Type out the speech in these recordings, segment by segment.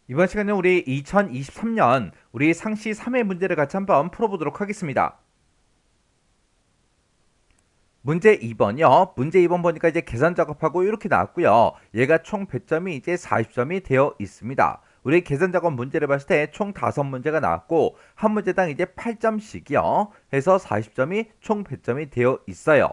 이번 시간에 우리 2023년 우리 상시 3회 문제를 같이 한번 풀어보도록 하겠습니다. 문제 2번이요. 문제 2번 보니까 이제 계산 작업하고 이렇게 나왔고요. 얘가 총 배점이 이제 40점이 되어 있습니다. 우리 계산 작업 문제를 봤을 때 총 5문제가 나왔고 한 문제당 이제 8점씩이요. 해서 40점이 총 배점이 되어 있어요.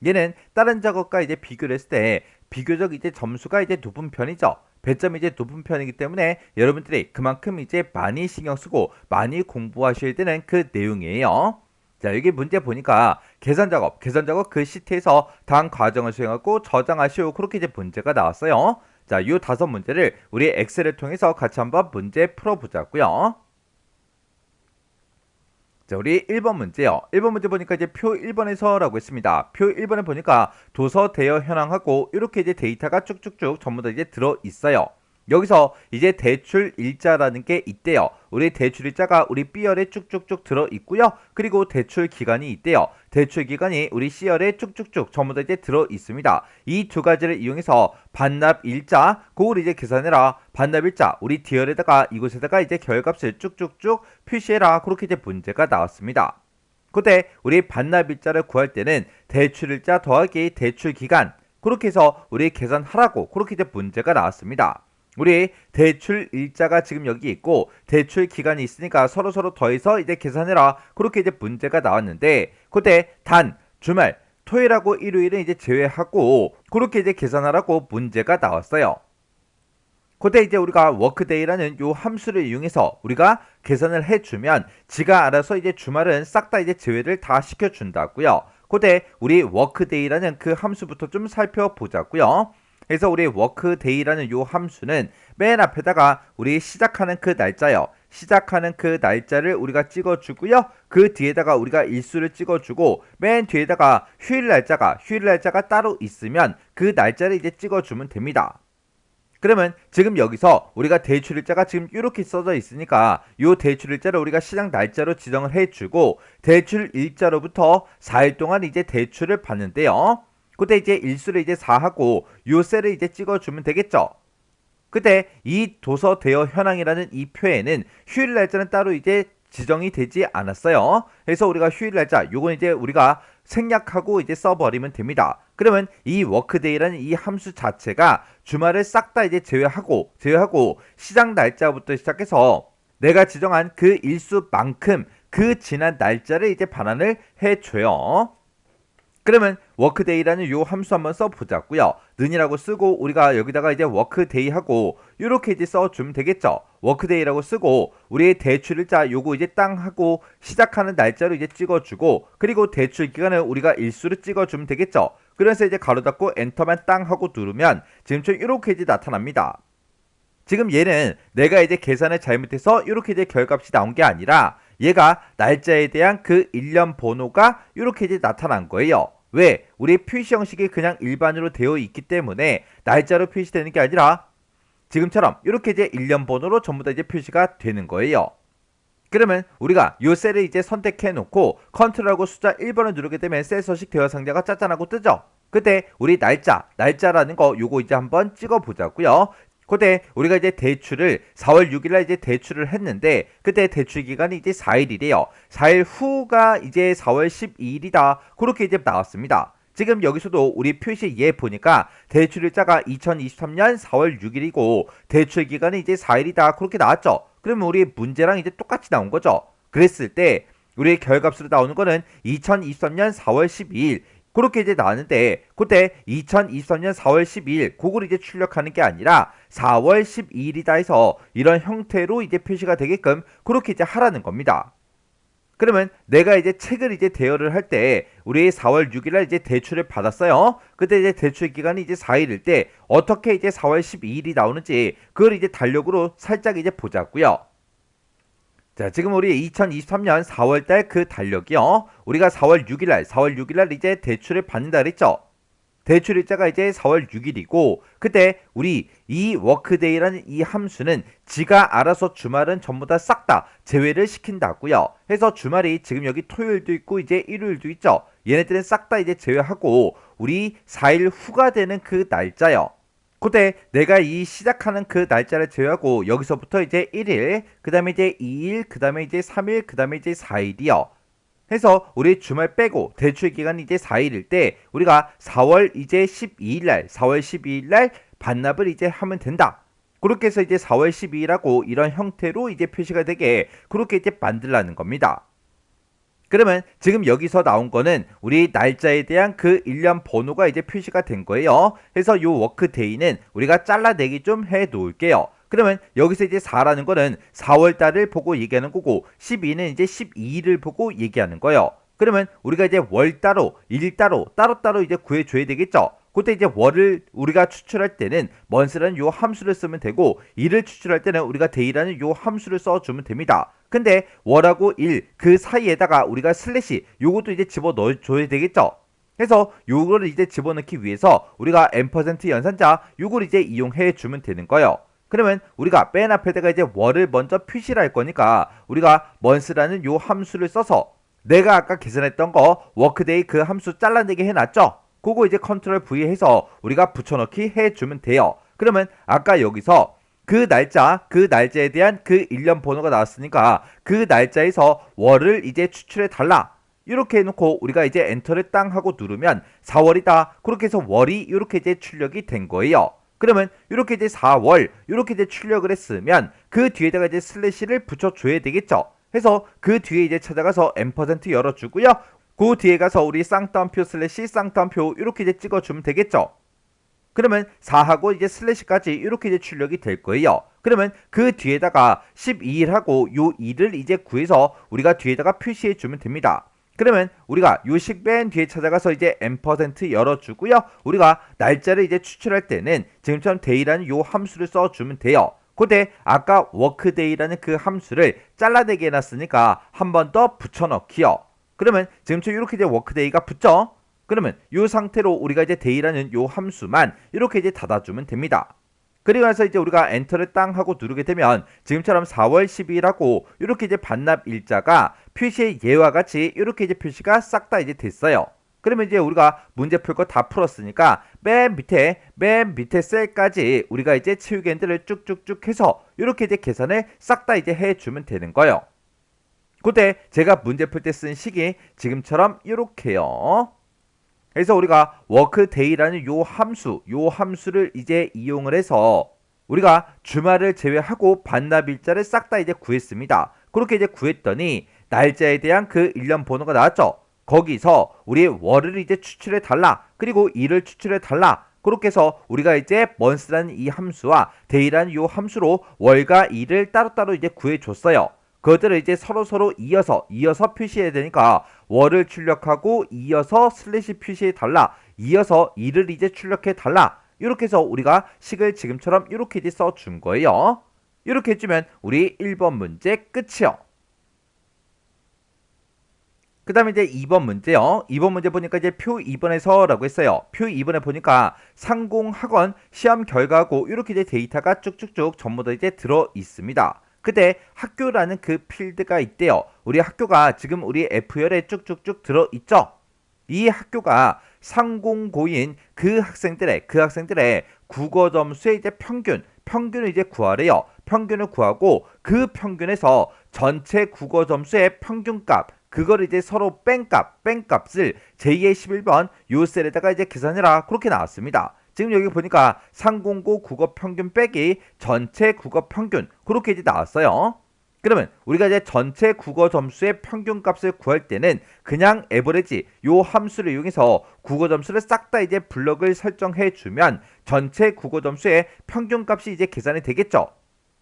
얘는 다른 작업과 이제 비교를 했을 때 비교적 이제 점수가 이제 높은 편이죠. 배점이 이제 높은 편이기 때문에 여러분들이 그만큼 이제 많이 신경 쓰고 많이 공부하셔야 되는 그 내용이에요. 자, 여기 문제 보니까 계산 작업 그 시트에서 다음 과정을 수행하고 저장하시오. 그렇게 이제 문제가 나왔어요. 자, 요 5문제를 우리 엑셀을 통해서 같이 한번 문제 풀어보자고요. 자, 우리 1번 문제요. 1번 문제 보니까 이제 표 1번에서라고 했습니다. 표 1번에 보니까 도서 대여 현황하고 이렇게 이제 데이터가 쭉쭉쭉 전부 다 이제 들어 있어요. 여기서 이제 대출 일자라는 게 있대요. 우리 대출 일자가 우리 B열에 쭉쭉쭉 들어 있고요. 그리고 대출 기간이 있대요. 대출 기간이 우리 C열에 쭉쭉쭉 전부 다 이제 들어 있습니다. 이 두 가지를 이용해서 반납 일자, 그걸 이제 계산해라. 반납 일자, 우리 D열에다가 이곳에다가 이제 결값을 쭉쭉쭉 표시해라. 그렇게 이제 문제가 나왔습니다. 그때 우리 반납 일자를 구할 때는 대출 일자 더하기 대출 기간, 그렇게 해서 우리 계산하라고 그렇게 이제 문제가 나왔습니다. 우리 대출 일자가 지금 여기 있고 대출 기간이 있으니까 서로서로 더해서 이제 계산해라. 그렇게 이제 문제가 나왔는데 그때 단, 주말, 토요일하고 일요일은 이제 제외하고 그렇게 이제 계산하라고 문제가 나왔어요. 그때 이제 우리가 워크데이라는 요 함수를 이용해서 우리가 계산을 해주면 지가 알아서 이제 주말은 싹 다 이제 제외를 다 시켜준다고요. 그때 우리 워크데이라는 그 함수부터 좀 살펴보자고요. 그래서 우리 워크데이라는 요 함수는 맨 앞에다가 우리 시작하는 그 날짜요. 시작하는 그 날짜를 우리가 찍어주고요. 그 뒤에다가 우리가 일수를 찍어주고 맨 뒤에다가 휴일 날짜가 따로 있으면 그 날짜를 이제 찍어주면 됩니다. 그러면 지금 여기서 우리가 대출일자가 지금 이렇게 써져 있으니까 이 대출일자를 우리가 시작 날짜로 지정을 해주고 대출일자로부터 4일 동안 이제 대출을 받는데요. 그때 이제 일수를 이제 4하고 요 셀을 이제 찍어주면 되겠죠. 그때 이 도서 대여 현황이라는 이 표에는 휴일 날짜는 따로 이제 지정이 되지 않았어요. 그래서 우리가 휴일 날짜 요건 이제 우리가 생략하고 이제 써버리면 됩니다. 그러면 이 워크데이라는 이 함수 자체가 주말을 싹 다 이제 제외하고 시작 날짜부터 시작해서 내가 지정한 그 일수만큼 그 지난 날짜를 이제 반환을 해줘요. 그러면 워크데이라는 요 함수 한번 써보자고요. 는이라고 쓰고 우리가 여기다가 이제 워크데이하고 이렇게 이제 써주면 되겠죠. 워크데이라고 쓰고 우리의 대출일자 요거 이제 땅 하고 시작하는 날짜로 이제 찍어주고 그리고 대출 기간을 우리가 일수로 찍어주면 되겠죠. 그래서 이제 가로 닫고 엔터만 땅 하고 누르면 지금처럼 이렇게 이제 나타납니다. 지금 얘는 내가 이제 계산을 잘못해서 이렇게 이제 결값이 나온 게 아니라 얘가 날짜에 대한 그 일련 번호가 이렇게 이제 나타난 거예요. 왜? 우리 표시 형식이 그냥 일반으로 되어 있기 때문에 날짜로 표시되는 게 아니라 지금처럼 이렇게 이제 일련 번호로 전부 다 이제 표시가 되는 거예요. 그러면 우리가 요 셀을 이제 선택해 놓고 컨트롤하고 숫자 1번을 누르게 되면 셀 서식 대여 상자가 짜잔하고 뜨죠. 그때 우리 날짜라는 거 요거 이제 한번 찍어 보자고요. 그때 우리가 이제 대출을 4월 6일날 이제 대출을 했는데 그때 대출 기간이 이제 4일이래요. 4일 후가 이제 4월 12일이다. 그렇게 이제 나왔습니다. 지금 여기서도 우리 표시 얘 보니까 대출일자가 2023년 4월 6일이고 대출 기간이 이제 4일이다. 그렇게 나왔죠. 그러면 우리 문제랑 이제 똑같이 나온 거죠. 그랬을 때 우리의 결값으로 나오는 거는 2023년 4월 12일 그렇게 이제 나왔는데 그때 2023년 4월 12일 그걸 이제 출력하는 게 아니라 4월 12일이다 해서 이런 형태로 이제 표시가 되게끔 그렇게 이제 하라는 겁니다. 그러면 내가 이제 책을 이제 대여를 할 때 우리 4월 6일날 이제 대출을 받았어요. 그때 이제 대출 기간이 이제 4일일 때 어떻게 이제 4월 12일이 나오는지 그걸 이제 달력으로 살짝 이제 보자고요. 자, 지금 우리 2023년 4월달 그 달력이요. 우리가 4월 6일날 이제 대출을 받는다 그랬죠. 대출 일자가 이제 4월 6일이고 그때 우리 이 워크데이라는 이 함수는 지가 알아서 주말은 전부 다 싹 다 제외를 시킨다고요. 해서 주말이 지금 여기 토요일도 있고 이제 일요일도 있죠. 얘네들은 싹 다 이제 제외하고 우리 4일 후가 되는 그 날짜요. 그때 내가 이 시작하는 그 날짜를 제외하고 여기서부터 이제 1일, 그 다음에 이제 2일, 그 다음에 이제 3일, 그 다음에 이제 4일이요. 해서 우리 주말 빼고 대출 기간이 이제 4일일 때 우리가 4월 이제 12일 날, 4월 12일 날 반납을 이제 하면 된다. 그렇게 해서 이제 4월 12일하고 이런 형태로 이제 표시가 되게 그렇게 이제 만들라는 겁니다. 그러면 지금 여기서 나온 거는 우리 날짜에 대한 그 일련 번호가 이제 표시가 된 거예요. 그래서 요 워크데이는 우리가 잘라내기 좀 해 놓을게요. 그러면 여기서 이제 4라는 거는 4월 달을 보고 얘기하는 거고 12는 이제 12일을 보고 얘기하는 거예요. 그러면 우리가 이제 월 따로, 일 따로 이제 구해줘야 되겠죠. 그때 이제 월을 우리가 추출할 때는 month라는 요 함수를 쓰면 되고 일을 추출할 때는 우리가 day라는 요 함수를 써주면 됩니다. 근데 월하고 일 그 사이에다가 우리가 슬래시 요것도 이제 집어넣어줘야 되겠죠. 그래서 요거를 이제 집어넣기 위해서 우리가 앰퍼센트 연산자 요걸 이제 이용해 주면 되는 거예요. 그러면 우리가 맨 앞에다가 이제 월을 먼저 표시를 할 거니까 우리가 month라는 요 함수를 써서 내가 아까 계산했던 거 워크데이 그 함수 잘라내게 해놨죠. 그거 이제 컨트롤 V 해서 우리가 붙여넣기 해주면 돼요. 그러면 아까 여기서 그 날짜에 대한 그 일련 번호가 나왔으니까 그 날짜에서 월을 이제 추출해 달라. 이렇게 해놓고 우리가 이제 엔터를 땅 하고 누르면 4월이다. 그렇게 해서 월이 이렇게 이제 출력이 된 거예요. 그러면 이렇게 이제 4월 이렇게 이제 출력을 했으면 그 뒤에다가 이제 슬래시를 붙여줘야 되겠죠. 해서 그 뒤에 이제 찾아가서 앰퍼센트 열어주고요. 그 뒤에 가서 우리 쌍따옴표 슬래시 쌍따옴표 이렇게 이제 찍어주면 되겠죠. 그러면 4하고 이제 슬래시까지 이렇게 이제 출력이 될 거예요. 그러면 그 뒤에다가 12일하고 요 2를 이제 구해서 우리가 뒤에다가 표시해 주면 됩니다. 그러면 우리가 요 식 맨 뒤에 찾아가서 이제 앰퍼센트 열어주고요. 우리가 날짜를 이제 추출할 때는 지금처럼 day라는 요 함수를 써주면 돼요. 그때 아까 workday라는 그 함수를 잘라내게 해놨으니까 한 번 더 붙여넣기요. 그러면 지금처럼 이렇게 이제 워크데이가 붙죠? 그러면 이 상태로 우리가 이제 day라는 요 함수만 이렇게 이제 닫아주면 됩니다. 그리고 나서 이제 우리가 엔터를 땅 하고 누르게 되면 지금처럼 4월 12일하고 이렇게 이제 반납 일자가 표시의 예와 같이 이렇게 이제 표시가 싹 다 이제 됐어요. 그러면 이제 우리가 문제 풀 거 다 풀었으니까 맨 밑에 셀까지 우리가 이제 치우겐들을 쭉쭉쭉 해서 이렇게 이제 계산을 싹 다 이제 해주면 되는 거예요. 그때 제가 문제 풀 때 쓴 식이 지금처럼 이렇게요. 그래서 우리가 workday라는 요 함수를 이제 이용을 해서 우리가 주말을 제외하고 반납일자를 싹 다 이제 구했습니다. 그렇게 이제 구했더니 날짜에 대한 그 일련 번호가 나왔죠. 거기서 우리의 월을 이제 추출해 달라. 그리고 일을 추출해 달라. 그렇게 해서 우리가 이제 month라는 이 함수와 day라는 요 함수로 월과 일을 따로따로 이제 구해줬어요. 그것들을 이제 서로 이어서 표시해야 되니까 월을 출력하고 이어서 슬래시 표시해 달라. 이어서 일을 이제 출력해 달라. 이렇게 해서 우리가 식을 지금처럼 이렇게 이제 써준 거예요. 이렇게 해주면 우리 1번 문제 끝이요. 그 다음에 이제 2번 문제요. 2번 문제 보니까 이제 표 2번에서 라고 했어요. 표 2번에 보니까 상공학원 시험 결과하고 이렇게 이제 데이터가 쭉쭉쭉 전부 다 이제 들어 있습니다. 그때 학교라는 그 필드가 있대요. 우리 학교가 지금 우리 F열에 쭉쭉쭉 들어있죠. 이 학교가 상공고인 그 학생들의 국어 점수의 이제 평균을 이제 구하래요. 평균을 구하고 그 평균에서 전체 국어 점수의 평균값 그걸 이제 서로 뺀값을 제2의 11번 요 셀에다가 이제 계산해라. 그렇게 나왔습니다. 지금 여기 보니까 상공고 국어 평균 빼기 전체 국어 평균 그렇게 이제 나왔어요. 그러면 우리가 이제 전체 국어 점수의 평균값을 구할 때는 그냥 에버리지 요 함수를 이용해서 국어 점수를 싹 다 이제 블럭을 설정해 주면 전체 국어 점수의 평균값이 이제 계산이 되겠죠.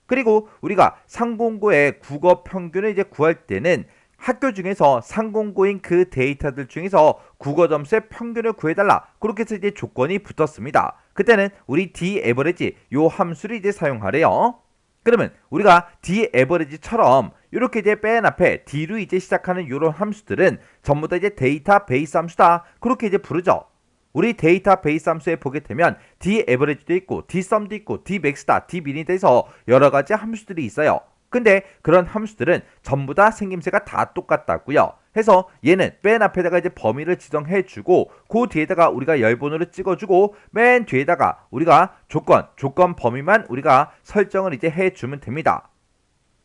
그리고 우리가 상공고의 국어 평균을 이제 구할 때는 학교 중에서 상공고인 그 데이터들 중에서 국어 점수의 평균을 구해달라. 그렇게 해서 이제 조건이 붙었습니다. 그때는 우리 d-average 요 함수를 이제 사용하래요. 그러면 우리가 d-average처럼 이렇게 이제 맨 앞에 d로 이제 시작하는 이런 함수들은 전부 다 이제 데이터 베이스 함수다. 그렇게 이제 부르죠. 우리 데이터 베이스 함수에 보게 되면 d-average도 있고 d-sum도 있고 d-max다, d-min이다 해서 여러 가지 함수들이 있어요. 근데 그런 함수들은 전부 다 생김새가 다 똑같다고요. 해서 얘는 맨 앞에다가 이제 범위를 지정해주고 그 뒤에다가 우리가 열번호를 찍어주고 맨 뒤에다가 우리가 조건 범위만 우리가 설정을 이제 해주면 됩니다.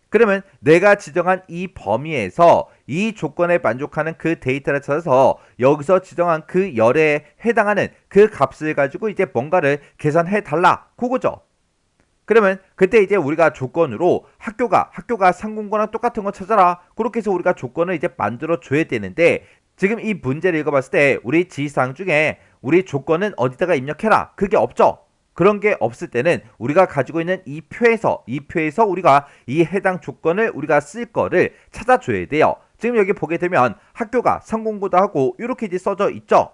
그러면 내가 지정한 이 범위에서 이 조건에 만족하는 그 데이터를 찾아서 여기서 지정한 그 열에 해당하는 그 값을 가지고 이제 뭔가를 계산해 달라 그거죠. 그러면 그때 이제 우리가 조건으로 학교가 상공고랑 똑같은 거 찾아라 그렇게 해서 우리가 조건을 이제 만들어 줘야 되는데 지금 이 문제를 읽어봤을 때 우리 지시사항 중에 우리 조건은 어디다가 입력해라 그게 없죠. 그런 게 없을 때는 우리가 가지고 있는 이 표에서 우리가 이 해당 조건을 우리가 쓸 거를 찾아줘야 돼요. 지금 여기 보게 되면 학교가 상공고다 하고 이렇게 이제 써져 있죠.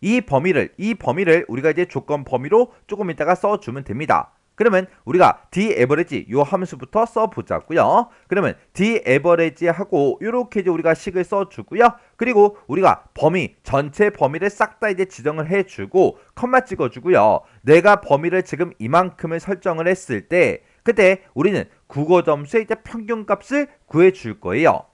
이 범위를 우리가 이제 조건 범위로 조금 이따가 써주면 됩니다. 그러면 우리가 d-average 요 함수부터 써보자고요. 그러면 d-average 하고 이렇게 이제 우리가 식을 써주고요. 그리고 우리가 전체 범위를 싹 다 이제 지정을 해주고 컴마 찍어주고요. 내가 범위를 지금 이만큼을 설정을 했을 때 그때 우리는 국어 점수의 이제 평균값을 구해줄 거예요.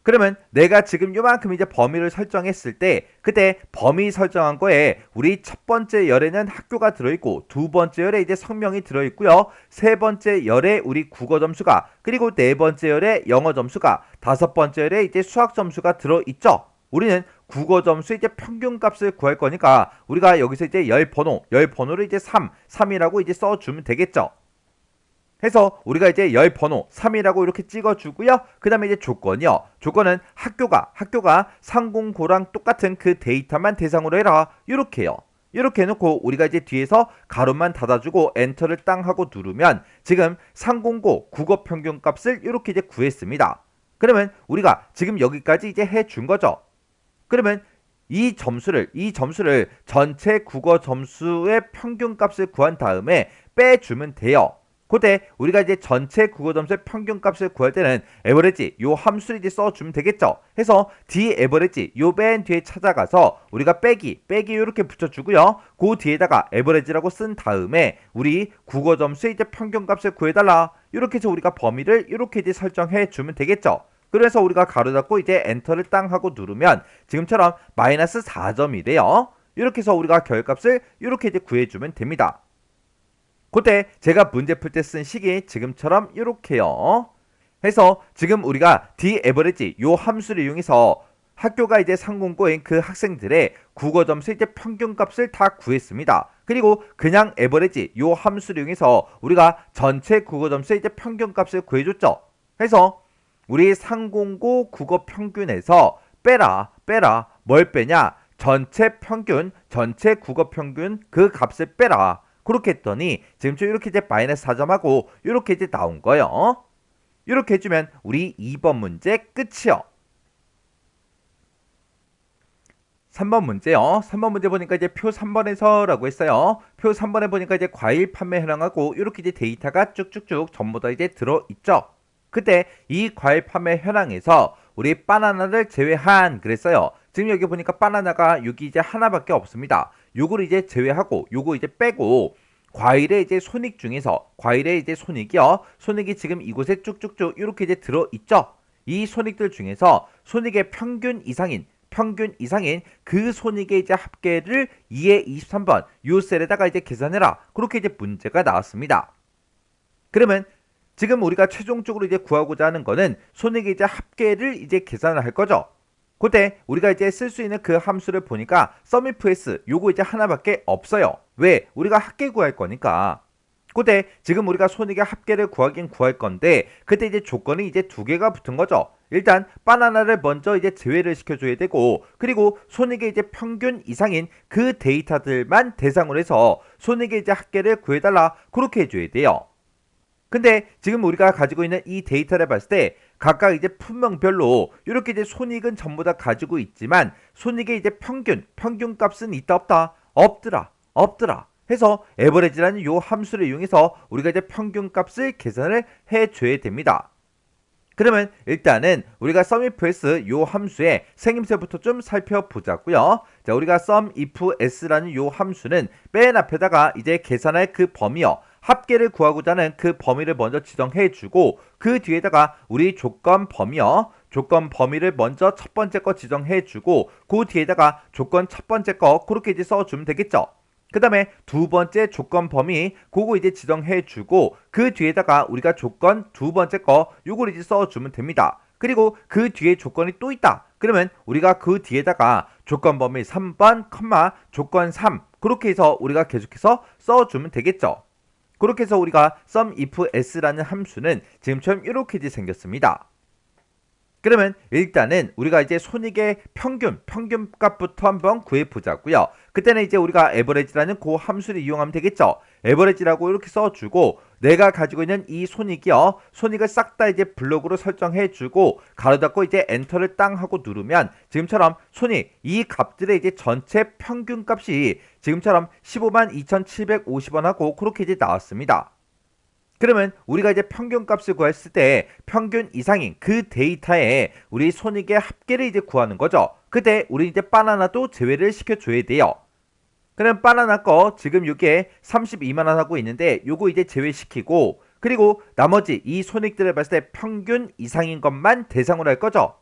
그러면 내가 지금 요만큼 이제 범위를 설정했을 때 그때 범위 설정한 거에 우리 첫 번째 열에는 학교가 들어있고 두 번째 열에 이제 성명이 들어있고요. 세 번째 열에 우리 국어 점수가 그리고 네 번째 열에 영어 점수가 다섯 번째 열에 이제 수학 점수가 들어있죠. 우리는 국어 점수 이제 평균값을 구할 거니까 우리가 여기서 이제 열 번호를 이제 3이라고 이제 써주면 되겠죠. 해서 우리가 이제 열 번호 3이라고 이렇게 찍어주고요. 그 다음에 이제 조건이요. 조건은 학교가 상공고랑 똑같은 그 데이터만 대상으로 해라. 이렇게요. 이렇게 해놓고 우리가 이제 뒤에서 가로만 닫아주고 엔터를 땅 하고 누르면 지금 상공고 국어 평균값을 이렇게 이제 구했습니다. 그러면 우리가 지금 여기까지 이제 해준 거죠. 그러면 이 점수를 전체 국어 점수의 평균값을 구한 다음에 빼주면 돼요. 그때 우리가 이제 전체 국어 점수의 평균값을 구할 때는 average 요 함수를 이제 써주면 되겠죠. 해서 d-average 요 맨 뒤에 찾아가서 우리가 빼기 이렇게 붙여주고요. 그 뒤에다가 average라고 쓴 다음에 우리 국어 점수의 이제 평균값을 구해달라. 이렇게 해서 우리가 범위를 이렇게 이제 설정해 주면 되겠죠. 그래서 우리가 가로 닫고 이제 엔터를 땅 하고 누르면 지금처럼 마이너스 4점이래요. 이렇게 해서 우리가 결값을 이렇게 이제 구해주면 됩니다. 그때 제가 문제 풀 때 쓴 식이 지금처럼 이렇게요. 해서 지금 우리가 d-average 요 함수를 이용해서 학교가 이제 상공고인 그 학생들의 국어 점수 이제 평균값을 다 구했습니다. 그리고 그냥 average 요 함수를 이용해서 우리가 전체 국어 점수의 이제 평균값을 구해줬죠. 해서 우리 상공고 국어 평균에서 빼라 뭘 빼냐 전체 국어 평균 그 값을 빼라. 그렇게 했더니 지금처럼 이렇게 이제 마이너스 4점하고 이렇게 이제 나온 거예요. 이렇게 해주면 우리 2번 문제 끝이요. 3번 문제요. 3번 문제 보니까 이제 표 3번에서라고 했어요. 표 3번에 보니까 이제 과일 판매 현황하고 이렇게 이제 데이터가 쭉쭉쭉 전부 다 이제 들어있죠. 그때 이 과일 판매 현황에서 우리 바나나를 제외한 그랬어요. 지금 여기 보니까 바나나가 여기 이제 하나밖에 없습니다. 요거를 이제 제외하고 요거 이제 빼고 과일의 이제 손익 중에서 과일의 이제 손익이요. 손익이 지금 이곳에 쭉쭉쭉 이렇게 이제 들어있죠. 이 손익들 중에서 손익의 평균 이상인 그 손익의 이제 합계를 2의 23번 요 셀에다가 이제 계산해라. 그렇게 이제 문제가 나왔습니다. 그러면 지금 우리가 최종적으로 이제 구하고자 하는 거는 손익의 이제 합계를 이제 계산을 할 거죠. 그때 우리가 이제 쓸 수 있는 그 함수를 보니까 sumifs 요거 이제 하나밖에 없어요. 왜? 우리가 합계 구할 거니까. 그때 지금 우리가 손익의 합계를 구하긴 구할 건데 그때 이제 조건이 이제 두 개가 붙은 거죠. 일단 바나나를 먼저 이제 제외를 시켜줘야 되고 그리고 손익의 이제 평균 이상인 그 데이터들만 대상으로 해서 손익의 이제 합계를 구해달라 그렇게 해줘야 돼요. 근데 지금 우리가 가지고 있는 이 데이터를 봤을 때 각각 이제 품목별로 이렇게 이제 손익은 전부 다 가지고 있지만 손익의 이제 평균값은 있다 없더라 해서 에버리지라는 요 함수를 이용해서 우리가 이제 평균값을 계산을 해줘야 됩니다. 그러면 일단은 우리가 sumifs 요 함수의 생김새부터 좀 살펴보자고요. 자, 우리가 sumifs라는 요 함수는 맨 앞에다가 이제 계산할 그 범위요. 합계를 구하고자 하는 그 범위를 먼저 지정해주고 그 뒤에다가 우리 조건 범위를 먼저 첫 번째 거 지정해주고 그 뒤에다가 조건 첫 번째 거 그렇게 이제 써주면 되겠죠. 그 다음에 두 번째 조건 범위 그거 이제 지정해주고 그 뒤에다가 우리가 조건 두 번째 거 요걸 이제 써주면 됩니다. 그리고 그 뒤에 조건이 또 있다. 그러면 우리가 그 뒤에다가 조건 범위 3번, 조건 3 그렇게 해서 우리가 계속해서 써주면 되겠죠. 그렇게 해서 우리가 sumifs라는 함수는 지금처럼 이렇게 이제 생겼습니다. 그러면 일단은 우리가 이제 손익의 평균값부터 한번 구해보자고요. 그때는 이제 우리가 average라는 그 함수를 이용하면 되겠죠. average라고 이렇게 써주고 내가 가지고 있는 이 손익을 싹 다 이제 블록으로 설정해주고 가로 닫고 이제 엔터를 땅 하고 누르면 지금처럼 이 값들의 이제 전체 평균값이 지금처럼 152,750원 하고 그렇게 이제 나왔습니다. 그러면 우리가 이제 평균값을 구했을 때 평균 이상인 그 데이터에 우리 손익의 합계를 이제 구하는 거죠. 그때 우리 이제 바나나도 제외를 시켜줘야 돼요. 그럼 바나나 거 지금 이게 32만원 하고 있는데 요거 이제 제외시키고 그리고 나머지 이 손익들을 봤을 때 평균 이상인 것만 대상으로 할 거죠.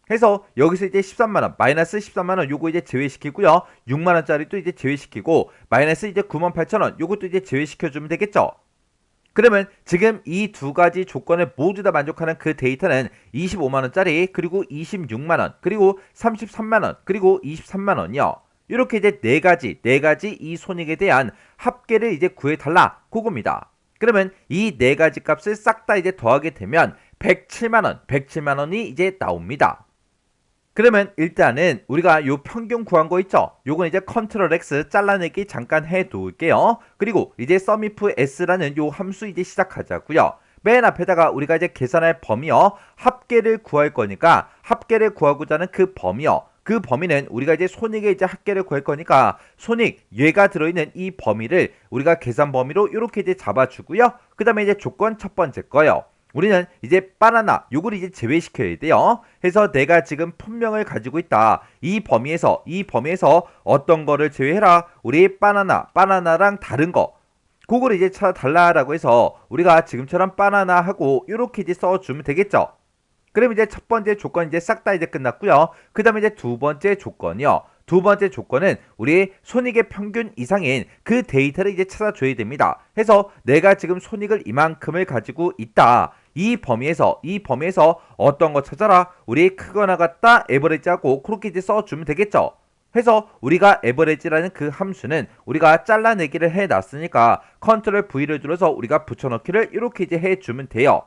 그래서 여기서 이제 13만원, 마이너스 13만원 요거 이제 제외시키고요. 6만원짜리도 이제 제외시키고 마이너스 이제 98,000원 요것도 이제 제외시켜주면 되겠죠. 그러면 지금 이 두 가지 조건을 모두 다 만족하는 그 데이터는 25만원짜리 그리고 26만원 그리고 33만원 그리고 23만원이요. 이렇게 이제 네 가지 이 손익에 대한 합계를 이제 구해달라 그겁니다. 그러면 이 네 가지 값을 싹 다 이제 더하게 되면 107만원이 이제 나옵니다. 그러면 일단은 우리가 요 평균 구한 거 있죠? 요건 이제 컨트롤 X 잘라내기 잠깐 해 놓을게요. 그리고 이제 sumifs라는 요 함수 이제 시작하자고요. 맨 앞에다가 우리가 이제 계산할 범위요. 합계를 구할 거니까 합계를 구하고자 하는 그 범위요. 그 범위는 우리가 이제 손익의 이제 합계를 구할 거니까 손익 얘가 들어있는 이 범위를 우리가 계산 범위로 이렇게 이제 잡아주고요. 그 다음에 이제 조건 첫 번째 거요. 우리는 이제 바나나 요걸 이제 제외시켜야 돼요. 그래서 내가 지금 품명을 가지고 있다. 이 범위에서 어떤 거를 제외해라. 우리 바나나랑 다른 거 그걸 이제 찾아달라라고 해서 우리가 지금처럼 바나나하고 이렇게 이제 써주면 되겠죠. 그럼 이제 첫 번째 조건 이제 싹 다 이제 끝났고요. 그 다음에 이제 두 번째 조건이요. 두 번째 조건은 우리 손익의 평균 이상인 그 데이터를 이제 찾아줘야 됩니다. 해서 내가 지금 손익을 이만큼을 가지고 있다. 이 범위에서 어떤 거 찾아라. 우리 크거나 같다 에버리지하고 그렇게 이제 써주면 되겠죠. 해서 우리가 에버리지라는 그 함수는 우리가 잘라내기를 해놨으니까 컨트롤 V를 눌러서 우리가 붙여넣기를 이렇게 이제 해주면 돼요.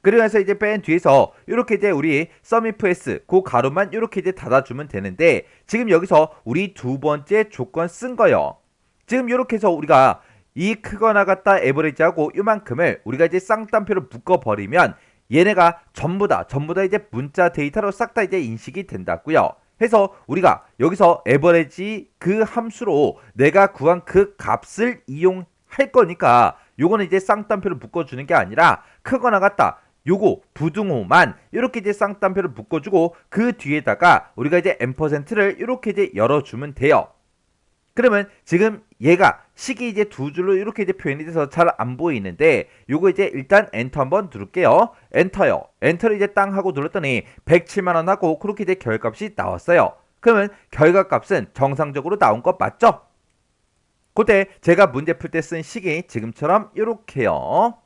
그러면서 이제 맨 뒤에서 이렇게 이제 우리 sumifs 그 가로만 이렇게 이제 닫아주면 되는데 지금 여기서 우리 두 번째 조건 쓴 거요. 지금 이렇게 해서 우리가 이 크거나 같다 에버리지하고 이만큼을 우리가 이제 쌍따옴표로 묶어버리면 얘네가 전부 다 이제 문자 데이터로 싹 다 이제 인식이 된다고요. 해서 우리가 여기서 에버리지 그 함수로 내가 구한 그 값을 이용할 거니까 요거는 이제 쌍따옴표로 묶어주는 게 아니라 크거나 같다 요거 부등호만 이렇게 이제 쌍따옴표를 묶어주고 그 뒤에다가 우리가 이제 %를 이렇게 이제 열어주면 돼요. 그러면 지금 얘가 식이 이제 두 줄로 이렇게 이제 표현이 돼서 잘 안 보이는데 요거 이제 일단 엔터 한번 누를게요. 엔터를 이제 땅 하고 눌렀더니 107만원 하고 그렇게 이제 결과값이 나왔어요. 그러면 결과값은 정상적으로 나온 거 맞죠? 그때 제가 문제 풀 때 쓴 식이 지금처럼 이렇게요.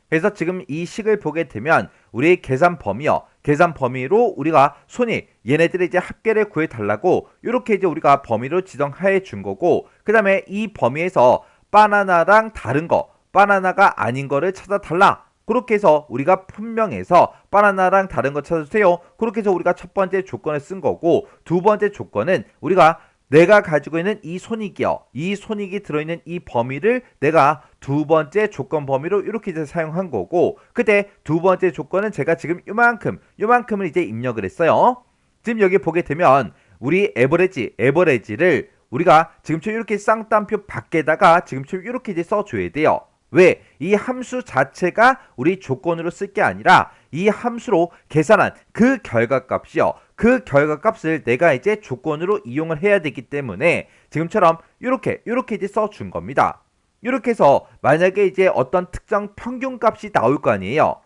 그래서 지금 이 식을 보게 되면 우리 계산 범위로 우리가 손익 얘네들의 이제 합계를 구해 달라고 이렇게 이제 우리가 범위로 지정해 준 거고 그 다음에 이 범위에서 바나나랑 다른 거 바나나가 아닌 거를 찾아 달라. 그렇게 해서 우리가 분명해서 바나나랑 다른 거 찾아주세요. 그렇게 해서 우리가 첫 번째 조건을 쓴 거고 두 번째 조건은 우리가 내가 가지고 있는 이 손익이요. 이 손익이 들어있는 이 범위를 내가 두 번째 조건 범위로 이렇게 이제 사용한 거고 그때 두 번째 조건은 제가 지금 요만큼을 이제 입력을 했어요. 지금 여기 보게 되면 우리 에버레지를 우리가 지금처럼 이렇게 쌍따옴표 밖에다가 지금처럼 이렇게 이제 써줘야 돼요. 왜? 이 함수 자체가 우리 조건으로 쓸 게 아니라 이 함수로 계산한 그 결과값이요. 그 결과값을 내가 이제 조건으로 이용을 해야 되기 때문에 지금처럼 이렇게 이제 써준 겁니다. 이렇게 해서 만약에 이제 어떤 특정 평균값이 나올 거 아니에요.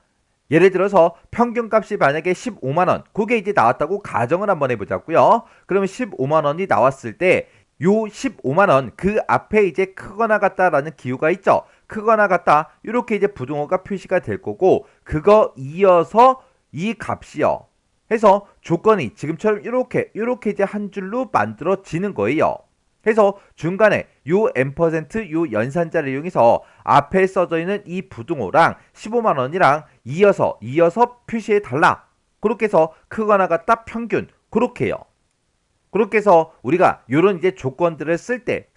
예를 들어서 평균값이 만약에 15만원, 그게 이제 나왔다고 가정을 한번 해보자고요. 그러면 15만원이 나왔을 때 요 15만원 그 앞에 이제 크거나 같다라는 기호가 있죠. 크거나 같다 이렇게 이제 부등호가 표시가 될 거고, 그거 이어서 이 값이요 해서 조건이 지금처럼 이렇게 이제 한 줄로 만들어지는 거예요. 해서 중간에 요 M%, 요 연산자를 이용해서 앞에 써져 있는 이 부등호랑 15만원이랑 이어서 표시해 달라. 그렇게 해서 크거나 같다 평균, 그렇게 해요. 그렇게 해서 우리가 요런 이제 조건들을 쓸 때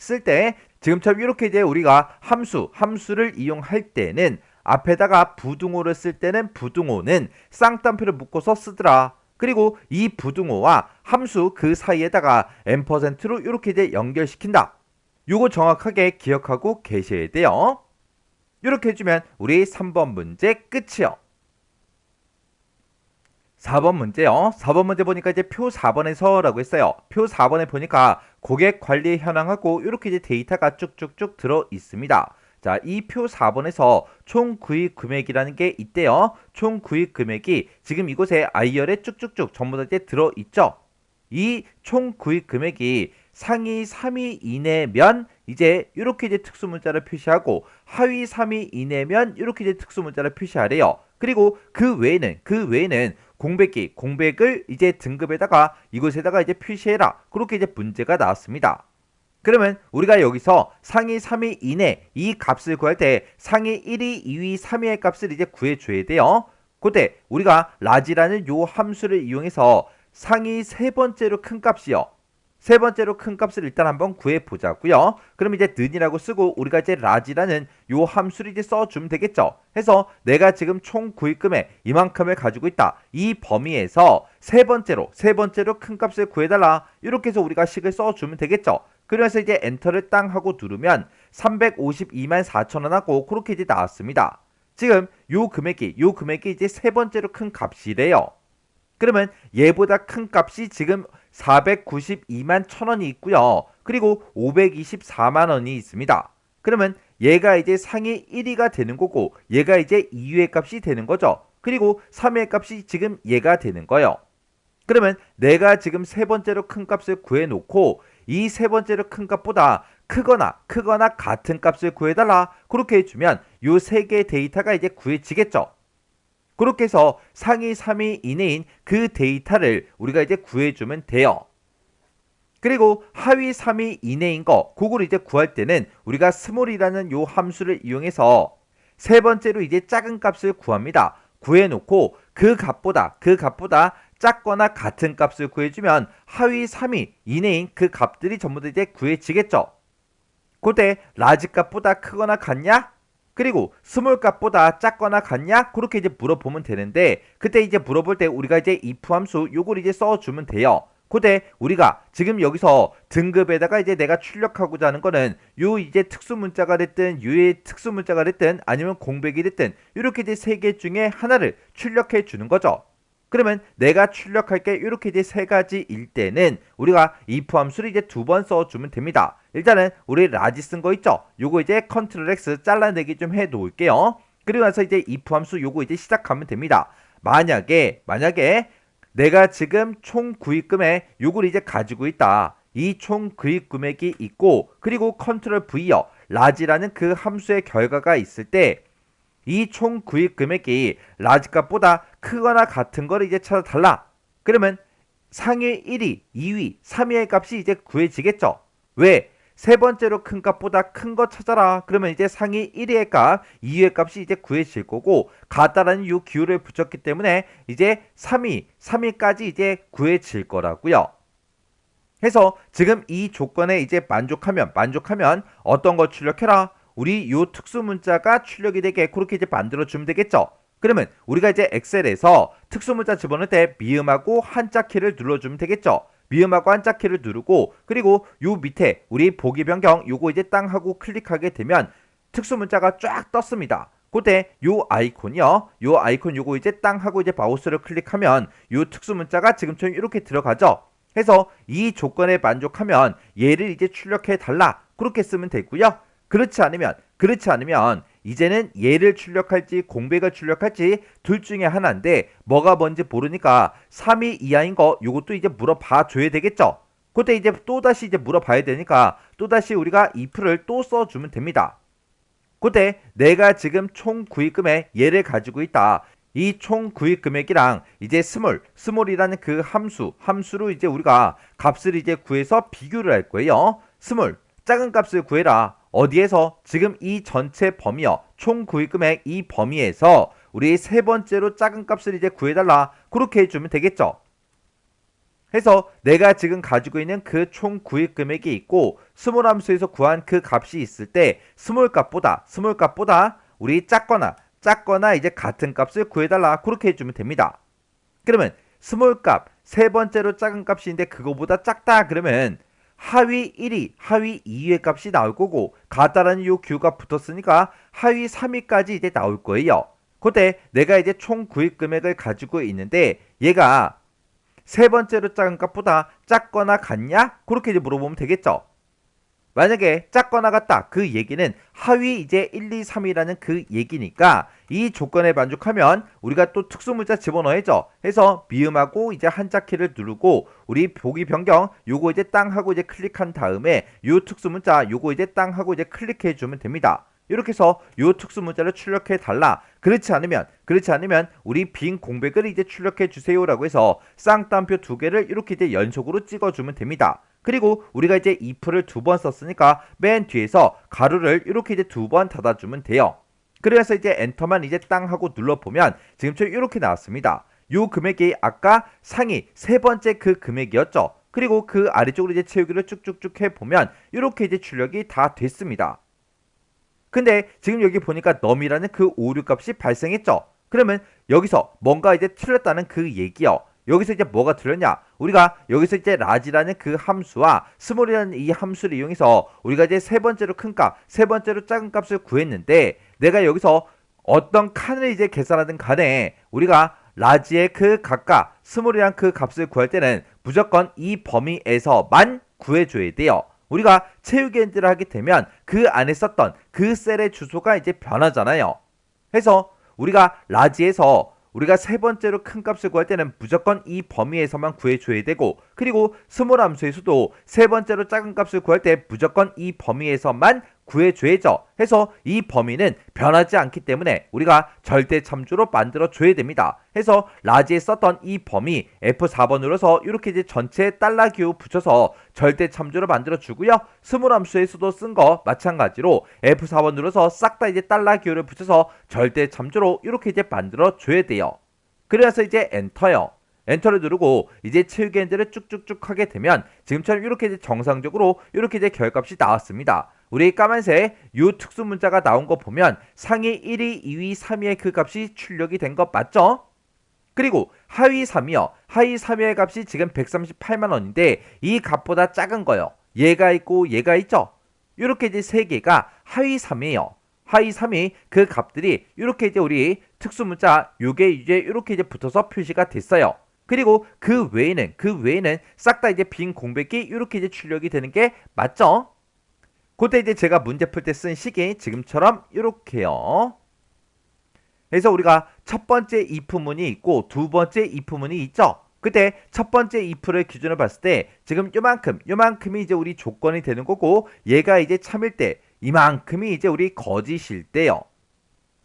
지금처럼 이렇게 이제 우리가 함수를 이용할 때는 앞에다가 부등호를 쓸 때는 부등호는 쌍따옴표를 묶어서 쓰더라. 그리고 이 부등호와 함수 그 사이에다가 M%로 이렇게 이제 연결시킨다. 요거 정확하게 기억하고 계셔야 돼요. 이렇게 해주면 우리 3번 문제 끝이요. 4번 문제요. 4번 문제 보니까 이제 표 4번에서 라고 했어요. 표 4번에 보니까 고객 관리 현황하고 이렇게 이제 데이터가 쭉쭉쭉 들어 있습니다. 자, 이 표 4번에서 총 구입 금액이라는 게 있대요. 총 구입 금액이 지금 이곳에 아이열에 쭉쭉쭉 전부 다 이제 들어 있죠. 이 총 구입 금액이 상위 3위 이내면 이제 이렇게 이제 특수 문자를 표시하고, 하위 3위 이내면 이렇게 이제 특수 문자를 표시하래요. 그리고 그 외에는 공백을 이제 등급에다가 이곳에다가 이제 표시해라. 그렇게 이제 문제가 나왔습니다. 그러면 우리가 여기서 상위 3위 이내 이 값을 구할 때 상위 1위, 2위, 3위의 값을 이제 구해줘야 돼요. 그때 우리가 라지라는 요 함수를 이용해서 상위 세 번째로 큰 값이요. 세 번째로 큰 값을 일단 한번 구해보자고요. 그럼 이제 는이라고 쓰고 우리가 이제 라지라는 요 함수를 이제 써주면 되겠죠. 해서 내가 지금 총 구입금액 이만큼을 가지고 있다. 이 범위에서 세 번째로 큰 값을 구해달라. 이렇게 해서 우리가 식을 써주면 되겠죠. 그래서 이제 엔터를 땅 하고 누르면 352만 4천원 하고 그렇게 이제 나왔습니다. 지금 요 금액이 이제 세 번째로 큰 값이래요. 그러면 얘보다 큰 값이 지금 492만 1천원이 있고요. 그리고 524만원이 있습니다. 그러면 얘가 이제 상위 1위가 되는 거고, 얘가 이제 2위의 값이 되는 거죠. 그리고 3위의 값이 지금 얘가 되는 거예요. 그러면 내가 지금 세 번째로 큰 값을 구해놓고 이 세 번째로 큰 값보다 크거나 같은 값을 구해달라. 그렇게 해주면 요 세 개의 데이터가 이제 구해지겠죠. 그렇게 해서 상위 3위 이내인 그 데이터를 우리가 이제 구해주면 돼요. 그리고 하위 3위 이내인 거, 그걸 이제 구할 때는 우리가 스몰이라는 요 함수를 이용해서 세 번째로 이제 작은 값을 구합니다. 구해놓고 그 값보다 작거나 같은 값을 구해주면 하위 3위 이내인 그 값들이 전부 다 이제 구해지겠죠. 그때 라지 값보다 크거나 같냐? 그리고 스몰 값보다 작거나 같냐? 그렇게 이제 물어보면 되는데, 그때 이제 물어볼 때 우리가 이제 if 함수 요걸 이제 써주면 돼요. 그때 우리가 지금 여기서 등급에다가 이제 내가 출력하고자 하는 거는 요 이제 특수 문자가 됐든 유의 특수 문자가 됐든 아니면 공백이 됐든 이렇게 이제 세 개 중에 하나를 출력해 주는 거죠. 그러면 내가 출력할 게 이렇게 이제 세 가지일 때는 우리가 if 함수를 이제 두 번 써주면 됩니다. 일단은 우리 라지 쓴 거 있죠? 요거 이제 컨트롤 X 잘라내기 좀 해 놓을게요. 그리고 나서 이제 if 함수 요거 이제 시작하면 됩니다. 만약에 내가 지금 총 구입금액 요걸 이제 가지고 있다. 이 총 구입 금액이 있고, 그리고 컨트롤 V요. 라지라는 그 함수의 결과가 있을 때 이 총 구입 금액이 라지 값보다 크거나 같은 거를 이제 찾아달라. 그러면 상위 1위, 2위, 3위의 값이 이제 구해지겠죠. 왜? 세 번째로 큰 값보다 큰 거 찾아라. 그러면 이제 상위 1위의 값, 2위의 값이 이제 구해질 거고, 같다라는 이 기호를 붙였기 때문에 이제 3위까지 이제 구해질 거라고요. 해서 지금 이 조건에 이제 만족하면 어떤 거 출력해라? 우리 요 특수 문자가 출력이 되게 그렇게 이제 만들어 주면 되겠죠. 그러면 우리가 이제 엑셀에서 특수 문자 집어넣을 때 미음하고 한자 키를 눌러주면 되겠죠. 미음하고 한자 키를 누르고, 그리고 요 밑에 우리 보기 변경 요거 이제 땅 하고 클릭하게 되면 특수 문자가 쫙 떴습니다. 그때 요 아이콘이요. 요 아이콘 요거 이제 땅 하고 이제 마우스를 클릭하면 요 특수 문자가 지금처럼 이렇게 들어가죠. 해서 이 조건에 만족하면 얘를 이제 출력해 달라. 그렇게 쓰면 되고요. 그렇지 않으면 그렇지 않으면 이제는 얘를 출력할지 공백을 출력할지 둘 중에 하나인데 뭐가 뭔지 모르니까 3이 이하인 거 요것도 이제 물어봐 줘야 되겠죠. 그때 이제 또다시 이제 물어봐야 되니까 또다시 우리가 if를 또 써주면 됩니다. 그때 내가 지금 총 구입금액 얘를 가지고 있다. 이 총 구입 금액이랑 이제 스몰이라는 그 함수로 이제 우리가 값을 이제 구해서 비교를 할 거예요. 스몰, 작은 값을 구해라. 어디에서? 지금 이 전체 범위요. 총 구입 금액 이 범위에서 우리 세 번째로 작은 값을 이제 구해달라. 그렇게 해주면 되겠죠. 해서 내가 지금 가지고 있는 그 총 구입 금액이 있고 스몰 함수에서 구한 그 값이 있을 때 스몰 값보다 우리 작거나 이제 같은 값을 구해달라. 그렇게 해주면 됩니다. 그러면 스몰 값 세 번째로 작은 값인데 그거보다 작다 그러면 하위 1위, 하위 2위의 값이 나올 거고 같다라는 요 규가 붙었으니까 하위 3위까지 이제 나올 거예요. 그때 내가 이제 총 구입 금액을 가지고 있는데 얘가 세 번째로 작은 값보다 작거나 같냐? 그렇게 이제 물어보면 되겠죠. 만약에 작거나 같다 그 얘기는 하위 이제 1, 2, 3이라는 그 얘기니까 이 조건에 만족하면 우리가 또 특수문자 집어넣어야죠. 해서 미음하고 이제 한자키를 누르고 우리 보기 변경 요거 이제 땅 하고 이제 클릭한 다음에 요 특수문자 요거 이제 땅 하고 이제 클릭해 주면 됩니다. 이렇게 해서 요 특수문자를 출력해 달라. 그렇지 않으면 우리 빈 공백을 이제 출력해 주세요라고 해서 쌍따옴표 두 개를 이렇게 이제 연속으로 찍어주면 됩니다. 그리고 우리가 이제 if를 두 번 썼으니까 맨 뒤에서 가로를 이렇게 이제 두 번 닫아주면 돼요. 그래서 이제 엔터만 이제 땅 하고 눌러보면 지금처럼 이렇게 나왔습니다. 요 금액이 아까 상위 세 번째 그 금액이었죠. 그리고 그 아래쪽으로 이제 채우기를 쭉쭉쭉 해보면 이렇게 이제 출력이 다 됐습니다. 근데 지금 여기 보니까 num이라는 그 오류 값이 발생했죠. 그러면 여기서 뭔가 이제 틀렸다는 그 얘기요. 여기서 이제 뭐가 틀렸냐? 우리가 여기서 이제 large라는 그 함수와 small이라는 이 함수를 이용해서 우리가 이제 세 번째로 큰 값, 세 번째로 작은 값을 구했는데 내가 여기서 어떤 칸을 이제 계산하든 간에 우리가 large의 그 값과 small이란 그 값을 구할 때는 무조건 이 범위에서만 구해줘야 돼요. 우리가 채우기 엔드를 하게 되면 그 안에 썼던 그 셀의 주소가 이제 변하잖아요. 해서 우리가 large에서 우리가 세 번째로 큰 값을 구할 때는 무조건 이 범위에서만 구해줘야 되고 그리고 스몰 함수에서도 세 번째로 작은 값을 구할 때 무조건 이 범위에서만 구해줘야죠. 해서 이 범위는 변하지 않기 때문에 우리가 절대 참조로 만들어줘야 됩니다. 해서 라지에 썼던 이 범위 F4번 눌러서 이렇게 이제 전체에 달러 기호 붙여서 절대 참조로 만들어주고요. 스몰 함수에서도 쓴 거 마찬가지로 F4번 눌러서 싹 다 이제 달러 기호를 붙여서 절대 참조로 이렇게 이제 만들어줘야 돼요. 그래서 이제 엔터요. 엔터를 누르고 이제 채우기 엔드를 쭉쭉쭉 하게 되면 지금처럼 이렇게 이제 정상적으로 이렇게 이제 결값이 나왔습니다. 우리 까만색 요 특수 문자가 나온 거 보면 상위 1위, 2위, 3위의 그 값이 출력이 된 것 맞죠? 그리고 하위 3위요. 하위 3위의 값이 지금 138만 원인데 이 값보다 작은 거요. 얘가 있고 얘가 있죠? 이렇게 이제 세 개가 하위 3위예요. 하위 3위 그 값들이 이렇게 이제 우리 특수 문자 요게 이제 이렇게 이제 붙어서 표시가 됐어요. 그리고 그 외에는 싹 다 이제 빈 공백이 이렇게 이제 출력이 되는 게 맞죠? 그때 이제 제가 문제 풀 때 쓴 식이 지금처럼 이렇게요. 그래서 우리가 첫 번째 if문이 있고 두 번째 if문이 있죠. 그때 첫 번째 if를 기준으로 봤을 때 지금 요만큼이 이제 우리 조건이 되는 거고 얘가 이제 참일 때 이만큼이 이제 우리 거짓일 때요.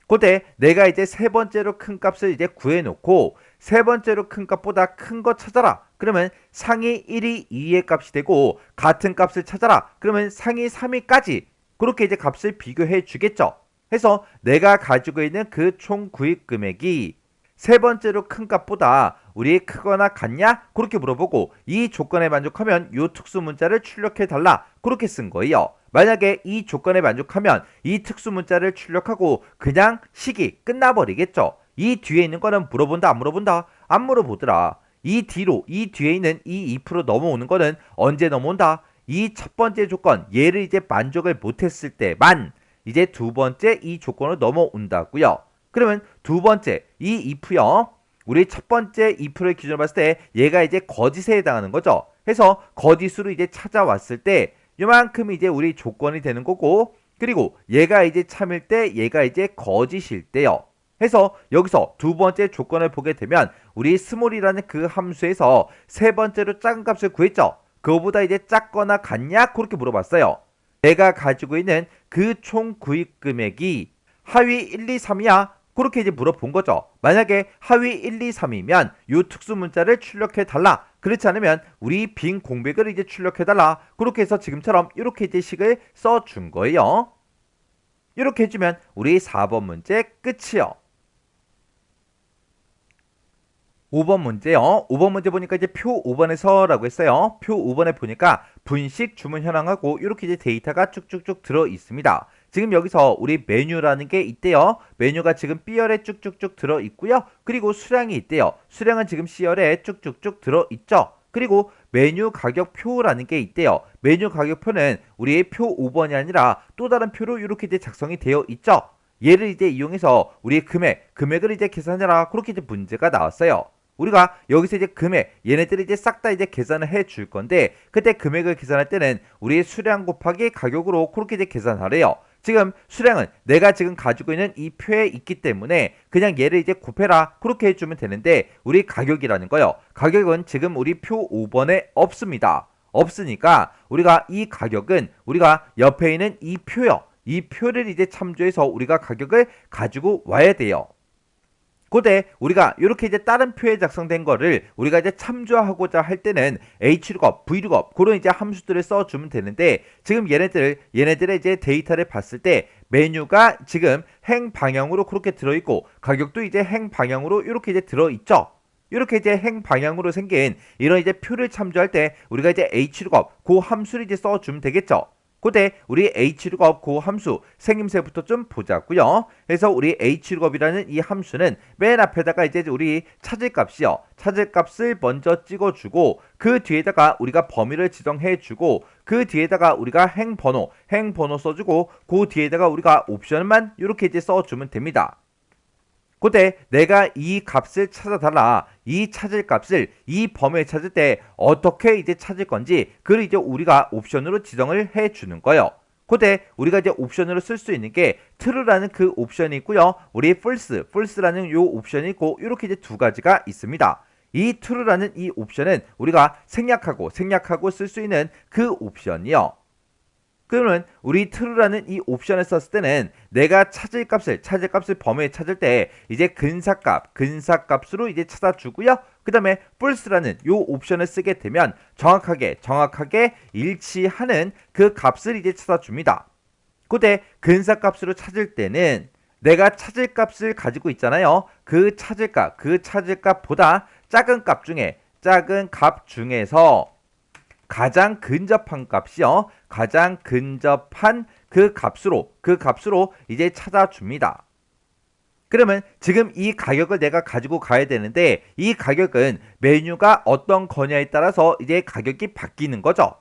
그때 내가 이제 세 번째로 큰 값을 이제 구해놓고 세 번째로 큰 값보다 큰 거 찾아라. 그러면 상위 1위, 2위의 값이 되고 같은 값을 찾아라. 그러면 상위 3위까지 그렇게 이제 값을 비교해 주겠죠. 해서 내가 가지고 있는 그 총 구입 금액이 세 번째로 큰 값보다 우리 크거나 같냐? 그렇게 물어보고 이 조건에 만족하면 이 특수 문자를 출력해 달라. 그렇게 쓴 거예요. 만약에 이 조건에 만족하면 이 특수 문자를 출력하고 그냥 식이 끝나버리겠죠. 이 뒤에 있는 거는 물어본다 안 물어본다? 안 물어보더라. 이 뒤에 있는 이 2% 넘어오는 거는 언제 넘어온다? 이 첫 번째 조건 얘를 이제 만족을 못했을 때만 이제 두 번째 이 조건으로 넘어온다고요. 그러면 두 번째 이 if요. 우리 첫 번째 if를 기준으로 봤을 때 얘가 이제 거짓에 해당하는 거죠. 해서 거짓으로 이제 찾아왔을 때 요만큼이 이제 우리 조건이 되는 거고 그리고 얘가 이제 참일 때, 얘가 이제 거짓일 때요. 해서 여기서 두 번째 조건을 보게 되면 우리 스몰이라는 그 함수에서 세 번째로 작은 값을 구했죠. 그거보다 이제 작거나 같냐? 그렇게 물어봤어요. 내가 가지고 있는 그 총 구입 금액이 하위 1, 2, 3이야? 그렇게 이제 물어본 거죠. 만약에 하위 1, 2, 3이면 이 특수 문자를 출력해 달라. 그렇지 않으면 우리 빈 공백을 이제 출력해 달라. 그렇게 해서 지금처럼 이렇게 이제 식을 써준 거예요. 이렇게 해주면 우리 4번 문제 끝이요. 5번 문제요. 5번 문제 보니까 이제 표 5번에서라고 했어요. 표 5번에 보니까 분식 주문 현황하고 이렇게 이제 데이터가 쭉쭉쭉 들어 있습니다. 지금 여기서 우리 메뉴라는 게 있대요. 메뉴가 지금 B열에 쭉쭉쭉 들어 있고요. 그리고 수량이 있대요. 수량은 지금 C열에 쭉쭉쭉 들어 있죠. 그리고 메뉴 가격표라는 게 있대요. 메뉴 가격표는 우리의 표 5번이 아니라 또 다른 표로 이렇게 이제 작성이 되어 있죠. 얘를 이제 이용해서 우리의 금액을 이제 계산해라. 그렇게 이제 문제가 나왔어요. 우리가 여기서 이제 얘네들이 이제 싹 다 이제 계산을 해 줄 건데, 그때 금액을 계산할 때는 우리의 수량 곱하기 가격으로 그렇게 이제 계산하래요. 지금 수량은 내가 지금 가지고 있는 이 표에 있기 때문에 그냥 얘를 이제 곱해라. 그렇게 해주면 되는데, 우리 가격이라는 거요. 가격은 지금 우리 표 5번에 없습니다. 없으니까 우리가 이 가격은 우리가 옆에 있는 이 표요. 이 표를 이제 참조해서 우리가 가격을 가지고 와야 돼요. 그때 우리가 이렇게 이제 다른 표에 작성된 거를 우리가 이제 참조하고자 할 때는 hlookup, vlookup 그런 이제 함수들을 써주면 되는데, 지금 얘네들의 이제 데이터를 봤을 때 메뉴가 지금 행 방향으로 그렇게 들어있고 가격도 이제 행 방향으로 이렇게 이제 들어있죠. 이렇게 이제 행 방향으로 생긴 이런 이제 표를 참조할 때 우리가 이제 hlookup 그 함수를 이제 써주면 되겠죠. 그때 우리 hlookup 그 함수 생김새부터 좀 보자고요. 그래서 우리 hlookup이라는 이 함수는 맨 앞에다가 이제 우리 찾을 값이요. 찾을 값을 먼저 찍어주고 그 뒤에다가 우리가 범위를 지정해주고 그 뒤에다가 우리가 행 번호 써주고 그 뒤에다가 우리가 옵션만 이렇게 이제 써주면 됩니다. 그때 내가 이 값을 찾아달라. 이 찾을 값을 이 범위에 찾을 때 어떻게 이제 찾을 건지 그걸 이제 우리가 옵션으로 지정을 해 주는 거예요. 그때 우리가 이제 옵션으로 쓸 수 있는 게 true라는 그 옵션이 있고요. 우리 false라는 요 옵션이 있고 이렇게 이제 두 가지가 있습니다. 이 true라는 이 옵션은 우리가 생략하고 쓸 수 있는 그 옵션이요. 그러면 우리 true라는 이 옵션을 썼을 때는 내가 찾을 값을 범위에 찾을 때 이제 근사값으로 이제 찾아주고요. 그 다음에 false라는 요 옵션을 쓰게 되면 정확하게 일치하는 그 값을 이제 찾아줍니다. 그때 근사값으로 찾을 때는 내가 찾을 값을 가지고 있잖아요. 그 찾을 값보다 작은 값 중에서 가장 근접한 값이요. 가장 근접한 그 값으로 이제 찾아줍니다. 그러면 지금 이 가격을 내가 가지고 가야 되는데 이 가격은 메뉴가 어떤 거냐에 따라서 이제 가격이 바뀌는 거죠.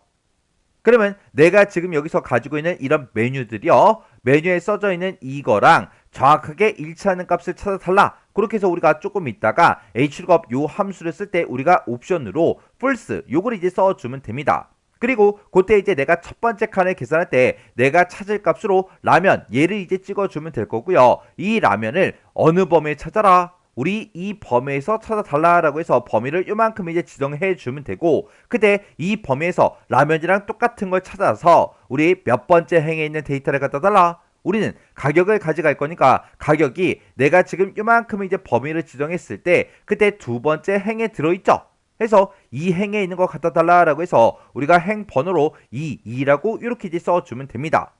그러면 내가 지금 여기서 가지고 있는 이런 메뉴들이요. 메뉴에 써져 있는 이거랑 정확하게 일치하는 값을 찾아달라. 그렇게 해서 우리가 조금 있다가 hlookup 요 함수를 쓸 때 우리가 옵션으로 false 요걸 이제 써주면 됩니다. 그리고 그때 이제 내가 첫 번째 칸을 계산할 때 내가 찾을 값으로 라면 얘를 이제 찍어주면 될 거고요. 이 라면을 어느 범위에 찾아라. 우리 이 범위에서 찾아달라라고 해서 범위를 요만큼 이제 지정해 주면 되고, 그때 이 범위에서 라면이랑 똑같은 걸 찾아서 우리 몇 번째 행에 있는 데이터를 갖다 달라. 우리는 가격을 가져갈 거니까 가격이 내가 지금 요만큼 이제 범위를 지정했을 때 그때 두 번째 행에 들어있죠. 해서 이 행에 있는 거 갖다 달라라고 해서 우리가 행 번호로 2라고 이렇게 이제 써주면 됩니다.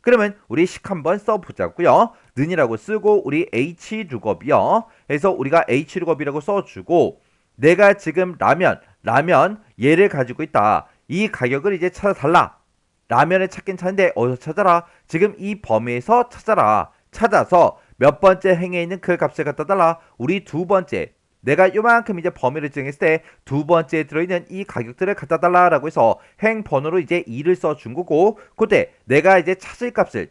그러면 우리 식 한번 써보자고요. 는이라고 쓰고 우리 hlookup이요. 그래서 우리가 hlookup이라고 써주고 내가 지금 라면 얘를 가지고 있다. 이 가격을 이제 찾아달라. 라면을 찾긴 찾는데 어디서 찾아라? 지금 이 범위에서 찾아라. 찾아서 몇 번째 행에 있는 그 값을 갖다 달라. 우리 두 번째 내가 요만큼 이제 범위를 정했을 때 두 번째에 들어있는 이 가격들을 갖다 달라라고 해서 행 번호로 이제 2를 써준 거고, 그때 내가 이제 찾을 값을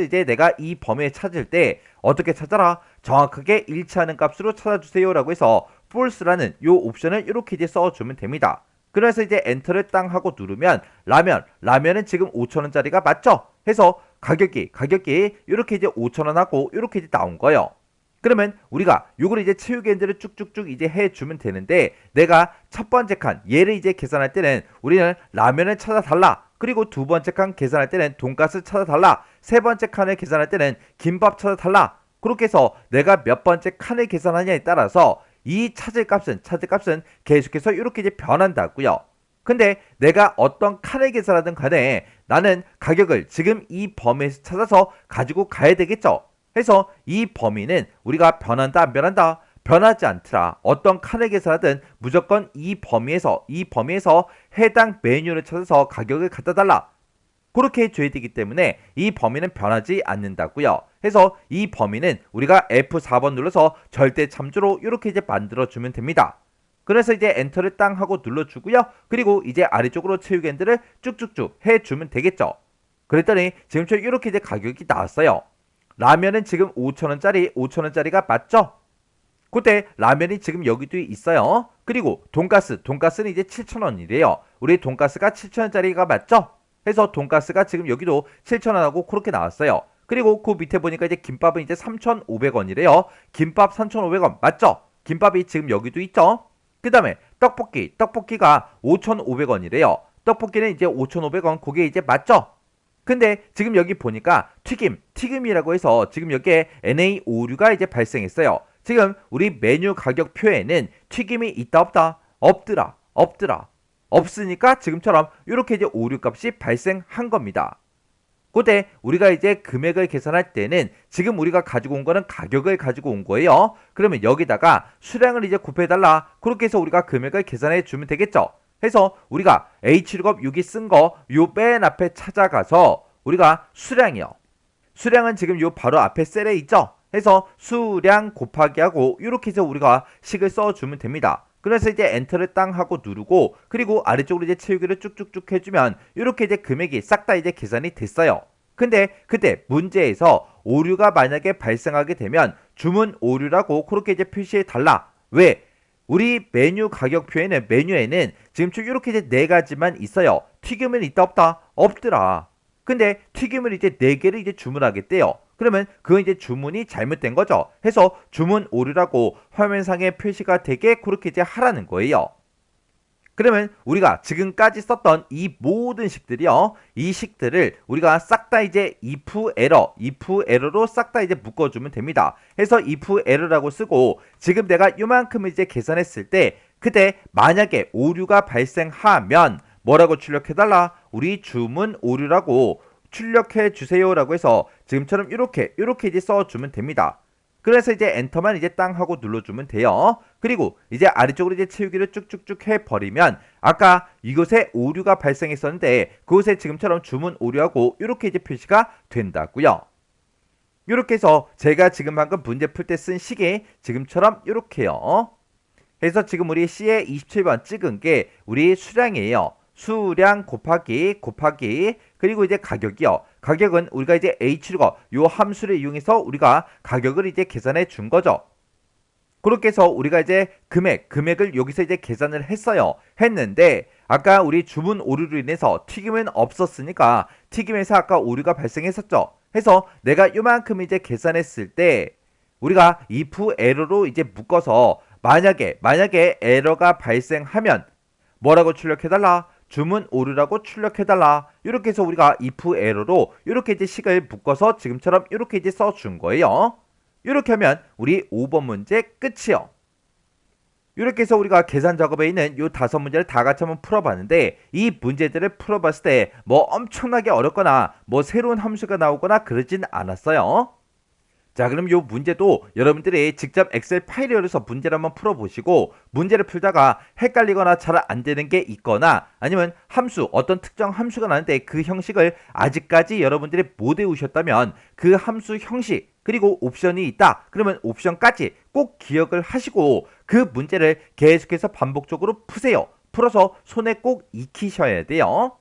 이제 내가 이 범위에 찾을 때 어떻게 찾아라? 정확하게 일치하는 값으로 찾아주세요라고 해서 false라는 요 옵션을 이렇게 이제 써주면 됩니다. 그래서 이제 엔터를 땅 하고 누르면 라면은 지금 5,000원짜리가 맞죠? 해서 가격이 이렇게 이제 5,000원 하고 이렇게 이제 나온 거예요. 그러면 우리가 요걸 이제 체육엔드를 쭉쭉쭉 이제 해주면 되는데, 내가 첫 번째 칸 얘를 이제 계산할 때는 우리는 라면을 찾아달라, 그리고 두 번째 칸 계산할 때는 돈가스 찾아달라, 세 번째 칸을 계산할 때는 김밥 찾아달라, 그렇게 해서 내가 몇 번째 칸을 계산하냐에 따라서 이 찾을 값은 계속해서 이렇게 이제 변한다고요. 근데 내가 어떤 칸을 계산하든 간에 나는 가격을 지금 이 범위에서 찾아서 가지고 가야 되겠죠. 해서 이 범위는 우리가 변한다 안 변한다, 변하지 않더라, 어떤 칸을 계산하든 무조건 이 범위에서 해당 메뉴를 찾아서 가격을 갖다 달라, 그렇게 해줘야 되기 때문에 이 범위는 변하지 않는다고요. 해서 이 범위는 우리가 F4번 눌러서 절대 참조로 이렇게 이제 만들어주면 됩니다. 그래서 이제 엔터를 땅 하고 눌러주고요. 그리고 이제 아래쪽으로 체육엔드를 쭉쭉쭉 해주면 되겠죠. 그랬더니 지금처럼 이렇게 이제 가격이 나왔어요. 라면은 지금 5,000원짜리가 맞죠? 그때 라면이 지금 여기도 있어요. 그리고 돈가스는 이제 7,000원이래요. 우리 돈가스가 7,000원짜리가 맞죠? 해서 돈가스가 지금 여기도 7,000원하고 그렇게 나왔어요. 그리고 그 밑에 보니까 이제 김밥은 이제 3,500원이래요. 김밥 3,500원 맞죠? 김밥이 지금 여기도 있죠? 그 다음에 떡볶이가 5,500원이래요. 떡볶이는 이제 5,500원, 그게 이제 맞죠? 근데 지금 여기 보니까 튀김이라고 해서 지금 여기에 NA 오류가 이제 발생했어요. 지금 우리 메뉴 가격표에는 튀김이 있다 없다? 없더라. 없으니까 지금처럼 이렇게 이제 오류 값이 발생한 겁니다. 그때 우리가 이제 금액을 계산할 때는 지금 우리가 가지고 온 거는 가격을 가지고 온 거예요. 그러면 여기다가 수량을 이제 곱해달라, 그렇게 해서 우리가 금액을 계산해 주면 되겠죠. 해서 우리가 H룩업 6이 쓴 거 요 맨 앞에 찾아가서 우리가 수량은 지금 요 바로 앞에 셀에 있죠. 해서 수량 곱하기 하고 이렇게 해서 우리가 식을 써주면 됩니다. 그래서 이제 엔터를 땅 하고 누르고, 그리고 아래쪽으로 이제 채우기를 쭉쭉쭉 해주면 이렇게 이제 금액이 싹 다 이제 계산이 됐어요. 근데 그때 문제에서 오류가 만약에 발생하게 되면 주문 오류라고 그렇게 이제 표시해 달라. 왜? 우리 메뉴 가격표에는 지금 이렇게 이제 네 가지만 있어요. 튀김은 있다 없다? 없더라. 근데 튀김을 이제 4개를 이제 주문하겠대요. 그러면 그건 이제 주문이 잘못된 거죠. 해서 주문 오류라고 화면상에 표시가 되게 그렇게 이제 하라는 거예요. 그러면 우리가 지금까지 썼던 이 모든 식들이요, 이 식들을 우리가 싹 다 이제 if 에러로 싹 다 이제 묶어주면 됩니다. 해서 if 에러라고 쓰고, 지금 내가 요만큼을 이제 계산했을 때 그때 만약에 오류가 발생하면 뭐라고 출력해달라? 우리 주문 오류라고 출력해 주세요라고 해서 지금처럼 이렇게 이제 써주면 됩니다. 그래서 이제 엔터만 이제 땅 하고 눌러주면 돼요. 그리고 이제 아래쪽으로 이제 채우기를 쭉쭉쭉 해버리면 아까 이곳에 오류가 발생했었는데 그곳에 지금처럼 주문 오류하고 이렇게 이제 표시가 된다고요. 이렇게 해서 제가 지금 방금 문제 풀 때 쓴 식이 지금처럼 이렇게요. 해서 지금 우리 C에 27번 찍은 게 우리 수량이에요. 수량 곱하기 그리고 이제 가격이요. 가격은 우리가 이제 H로 요 함수를 이용해서 우리가 가격을 이제 계산해 준 거죠. 그렇게 해서 우리가 이제 금액을 여기서 이제 계산을 했는데 아까 우리 주문 오류로 인해서 튀김은 없었으니까 튀김에서 아까 오류가 발생했었죠. 해서 내가 요만큼 이제 계산했을 때 우리가 if 에러로 이제 묶어서 만약에 에러가 발생하면 뭐라고 출력해달라? 주문 오류라고 출력해달라. 이렇게 해서 우리가 if 에러로 이렇게 이제 식을 묶어서 지금처럼 이렇게 이제 써준 거예요. 이렇게 하면 우리 5번 문제 끝이요. 이렇게 해서 우리가 계산 작업에 있는 이 5문제를 다 같이 한번 풀어봤는데, 이 문제들을 풀어봤을 때 뭐 엄청나게 어렵거나 뭐 새로운 함수가 나오거나 그러진 않았어요. 자, 그럼 이 문제도 여러분들이 직접 엑셀 파일을 열어서 문제를 한번 풀어보시고, 문제를 풀다가 헷갈리거나 잘 안 되는 게 있거나 아니면 어떤 특정 함수가 나는데 그 형식을 아직까지 여러분들이 못 외우셨다면 그 함수 형식 그리고 옵션이 있다. 그러면 옵션까지 꼭 기억을 하시고 그 문제를 계속해서 반복적으로 푸세요. 풀어서 손에 꼭 익히셔야 돼요.